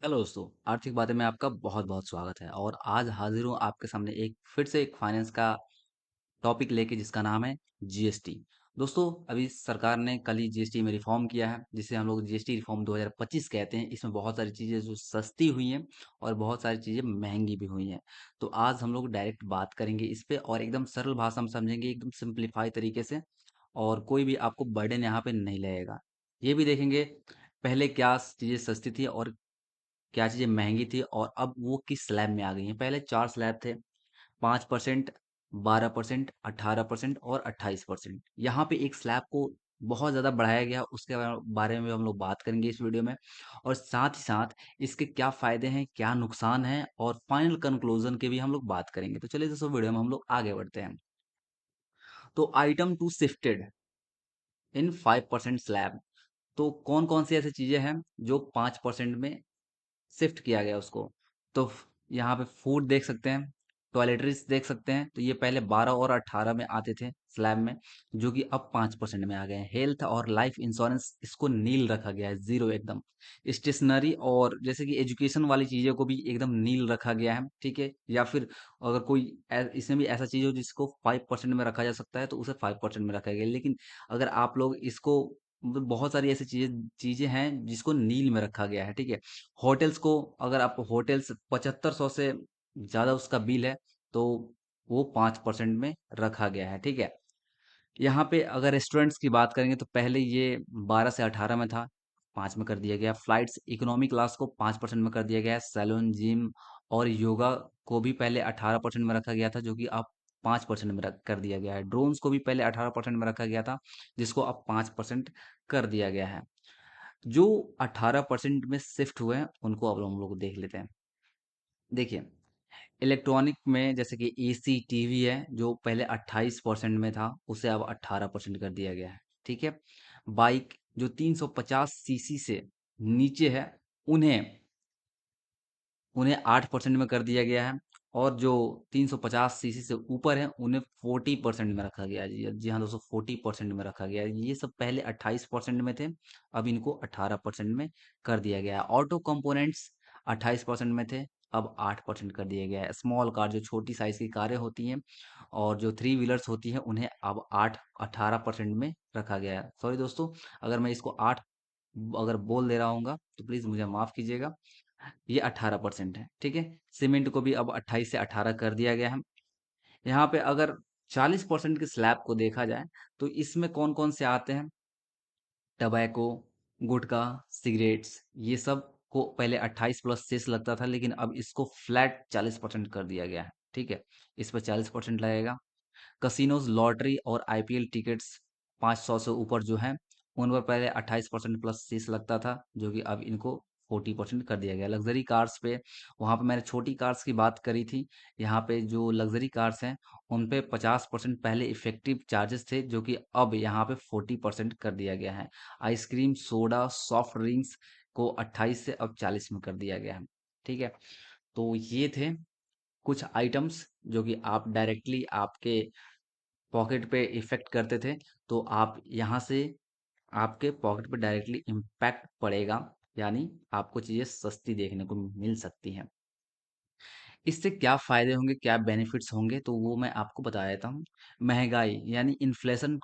Hello दोस्तों, आर्थिक बातें में आपका बहुत-बहुत स्वागत है और आज हाज़िर हूँ आपके सामने एक फिर से एक फाइनेंस का टॉपिक लेके जिसका नाम है जीएसटी। दोस्तों, अभी सरकार ने कल ही जीएसटी में रिफ़ॉर्म किया है, जिसे हम लोग जीएसटी रिफ़ॉर्म 2025 कहते हैं। इसमें बहुत सारी चीज़ें जो सस्ती हुई हैं और बहुत सारी चीज़ें महँगी भी हुई हैं। तो आज हम लोग डायरेक्ट बात करेंगे इस पे और एकदम सरल भाषा में समझेंगे, एकदम सिंप्लीफाई तरीके से और कोई भी आपको बर्डन यहाँ पे नहीं लगेगा। ये भी देखेंगे पहले क्या चीज़ें सस्ती थी और क्या चीज़ें महँगी थी और अब वो किस स्लैब में आ गई हैं। पहले 4 स्लैब थे, 5%, 12%, 18% और 28%। यहाँ पे एक स्लैब को बहुत ज़्यादा बढ़ाया गया, उसके बारे में हम लोग बात करेंगे इस वीडियो में और साथ ही साथ इसके क्या फ़ायदे हैं, क्या नुकसान हैं और फाइनल कंक्लूज़न की भी हम लोग बात करेंगे। तो चलिए दोस्तों वीडियो में हम लोग आगे बढ़ते हैं। तो item two shifted in 5% slab. तो कौन-कौन सी ऐसी चीज़ें हैं जो 5% में शिफ्ट किया गया उसको। तो यहाँ पे फूड देख सकते हैं, टॉयलेटरीज देख सकते हैं। तो ये पहले 12 और 18 में आते थे स्लैब में, जो कि अब 5% में आ गए हैं। हेल्थ और लाइफ इंश्योरेंस इसको नील रखा गया है, जीरो एकदम। स्टेशनरी और जैसे कि एजुकेशन वाली चीज़ों को भी एकदम नील रखा गया है, ठीक है। या फिर अगर कोई इसमें भी ऐसा चीज़ हो जिसको 5% में रखा जा सकता है तो उसे 5% में रखा गया। लेकिन अगर आप लोग इसको मतलब बहुत सारी ऐसी चीजें चीजें हैं जिसको नील में रखा गया है, ठीक है। होटल्स को अगर आप होटल्स 7500 से ज्यादा उसका बिल है तो वो 5% में रखा गया है, ठीक है। यहाँ पे अगर रेस्टोरेंट्स की बात करेंगे तो पहले ये 12 से 18 में था, 5 में कर दिया गया। फ्लाइट्स इकोनॉमी क्लास को 5% में कर दिया गया है। सैलून, जिम और योगा को भी पहले 18% में रखा गया था, जो कि अब 5% में कर दिया गया है। ड्रोन्स को भी पहले 18% में रखा गया था, जिसको अब 5% कर दिया गया है। जो 18% में शिफ्ट हुए हैं उनको अब हम लोग देख लेते हैं। देखिए, इलेक्ट्रॉनिक में जैसे कि एसी टीवी है, जो पहले 28% में था उसे अब 18% कर दिया गया है, ठीक है। बाइक जो 350 सीसी से नीचे है उन्हें उन्हें 8% में कर दिया गया है और जो 350 सीसी से ऊपर है उन्हें 40% में रखा गया है। जी जी हाँ दोस्तों, 40% में रखा गया है। ये सब पहले 28% में थे, अब इनको 18% में कर दिया गया है। ऑटो कंपोनेंट्स 28% में थे, अब 8% कर दिया गया है। स्मॉल कार जो छोटी साइज की कारें होती हैं और जो थ्री व्हीलर्स होती हैं उन्हें अब 18% में रखा गया है। सॉरी दोस्तों, अगर मैं इसको 8 अगर बोल दे रहा हूँ तो प्लीज मुझे माफ कीजिएगा। ये 18% है, ठीक है। सीमेंट को भी अब 28 से 18 कर दिया गया है। यहाँ पे अगर 40% के स्लैब को देखा जाए तो इसमें कौन कौन से आते हैं। टबैको, गुटखा, सिगरेट्स, ये सब को पहले 28 प्लस सेस लगता था, लेकिन अब इसको फ्लैट 40% कर दिया गया है, ठीक है। इस पर 40% लगेगा। कसिनोज, लॉटरी और आईपीएल टिकट्स 500 से ऊपर जो हैं उन पर पहले 28% प्लस सेस लगता था, जो कि अब इनको 40% कर दिया गया। लग्जरी कार्स पे, वहां पे मैंने छोटी कार्स की बात करी थी, यहाँ पे जो लग्जरी कार्स हैं उन पे 50% पहले इफेक्टिव चार्जेस थे, जो कि अब यहाँ पे 40% कर दिया गया है। आइसक्रीम, सोडा, सॉफ्ट ड्रिंक्स को 28 से अब 40 में कर दिया गया है, ठीक है। तो ये थे कुछ आइटम्स जो कि आप डायरेक्टली आपके पॉकेट पे इफेक्ट करते थे। तो आप यहाँ से आपके पॉकेट पे डायरेक्टली इम्पैक्ट पड़ेगा, यानी आपको चीजें सस्ती देखने को मिल सकती हैं। इससे क्या फायदे होंगे, क्या बेनिफिट्स होंगे, तो वो मैं आपको बता देता हूँ। महंगाई यानी इन्फ्लेशन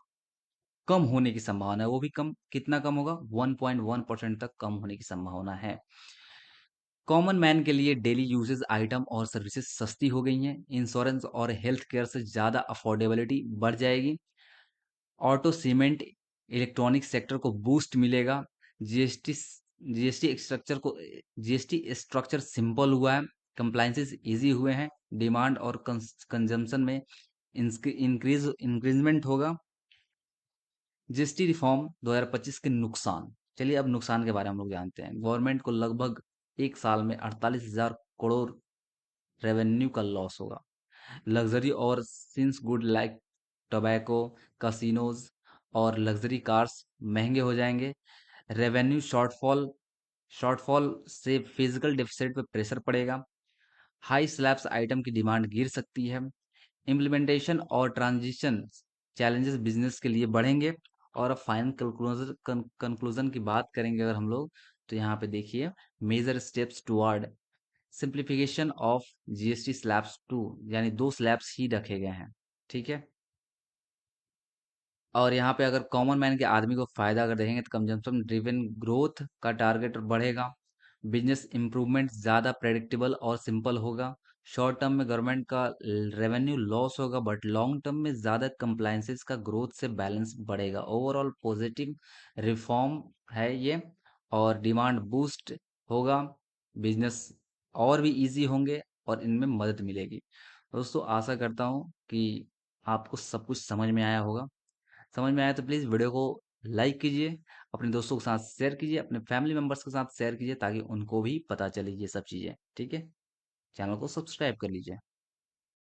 कम होने की संभावना है, वो भी कम, कितना कम होगा, 1.1% तक कम होने की संभावना है। कॉमन मैन के लिए डेली यूजेस आइटम और सर्विसेज सस्ती हो गई हैं। इंश्योरेंस और हेल्थ केयर से ज़्यादा अफोर्डेबिलिटी बढ़ जाएगी। ऑटो, सीमेंट, इलेक्ट्रॉनिक सेक्टर को बूस्ट मिलेगा। जीएसटी जीएसटी स्ट्रक्चर को जीएसटी स्ट्रक्चर सिंपल हुआ है। कंप्लाइंसेस इजी हुए हैं। डिमांड और कंजम्पशन में इंक्रीजमेंट होगा। जीएसटी रिफॉर्म 2025 के नुकसान। चलिए अब नुकसान के बारे में हम लोग जानते हैं। गवर्नमेंट को लगभग एक साल में 48,000 करोड़ रेवेन्यू का लॉस होगा। लग्जरी और since good like tobacco, casinos और लग्जरी कार्स महंगे हो जाएंगे। रेवेन्यू शॉर्टफॉल से फिजिकल डेफिसिट पे प्रेशर पड़ेगा। हाई स्लैब्स आइटम की डिमांड गिर सकती है। इम्प्लीमेंटेशन और ट्रांजिशन चैलेंजेस बिजनेस के लिए बढ़ेंगे। और अब फाइनल कंक्लूजन की बात करेंगे अगर हम लोग, तो यहाँ पे देखिए, major steps toward simplification of GST slabs two, यानी 2 स्लैब्स ही रखे गए हैं। ठीक है। और यहाँ पे अगर कॉमन मैन के आदमी को फायदा अगर देखेंगे तो कंजम्पशन ड्रिवन ग्रोथ का टारगेट बढ़ेगा, बिजनेस इंप्रूवमेंट ज़्यादा प्रेडिक्टेबल और सिंपल होगा, शॉर्ट टर्म में गवर्नमेंट का रेवेन्यू लॉस होगा बट लॉन्ग टर्म में ज़्यादा कंप्लायंसेस का ग्रोथ से बैलेंस बढ़ेगा। ओवरऑल पॉजिटिव रिफॉर्म है ये, और डिमांड बूस्ट होगा, बिजनेस और भी इजी होंगे और इनमें मदद मिलेगी। दोस्तों आशा करता हूँ कि आपको सब कुछ समझ में आया होगा। समझ में आया तो प्लीज़ वीडियो को लाइक कीजिए, अपने दोस्तों के साथ शेयर कीजिए, अपने फैमिली मेंबर्स के साथ शेयर कीजिए ताकि उनको भी पता चले ये सब चीज़ें। ठीक है। चैनल को सब्सक्राइब कर लीजिए।